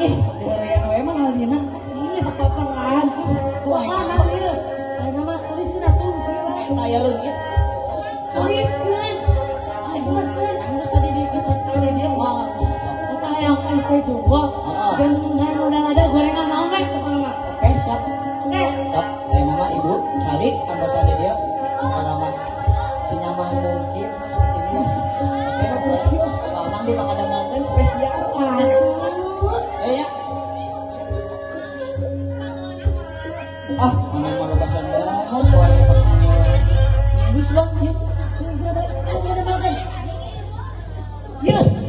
Ih, direan we mah halina. Ini sapaperan. Pokoknya ieu. Nama tuliskeun atuh sih. Eta aya leungit. Tuliskeun. Ayo mesen. Anu tadi dicek tadi dia wah. Kita yang isi juga. Dan yang udah ada gorengan mau naik pokoknya. Oke, siap. Oke. Siap. Nama Ibu Cali santosan di dia. Nama sinyaman mungkin sini. Oke, Bang di Bang ada manten spesial. Aduh. Ya. Ah, mana mau bahasa ngomong poe personil. Geus lah, yuk. Ada makan.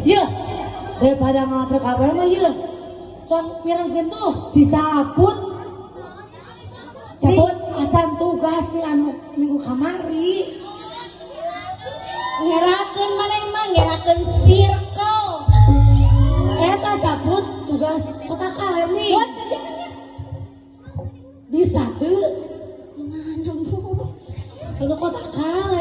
Iya. Daripada ngapre kabar mah iya. Con pirengkeun tuh si Caput. Caput acan tugas nih anu minggu kamari. Ngerakeun maneh mah ngerakeun circle. Eta Caput tugas kota kaler nih. Bisa tuh. Kalau kota kaler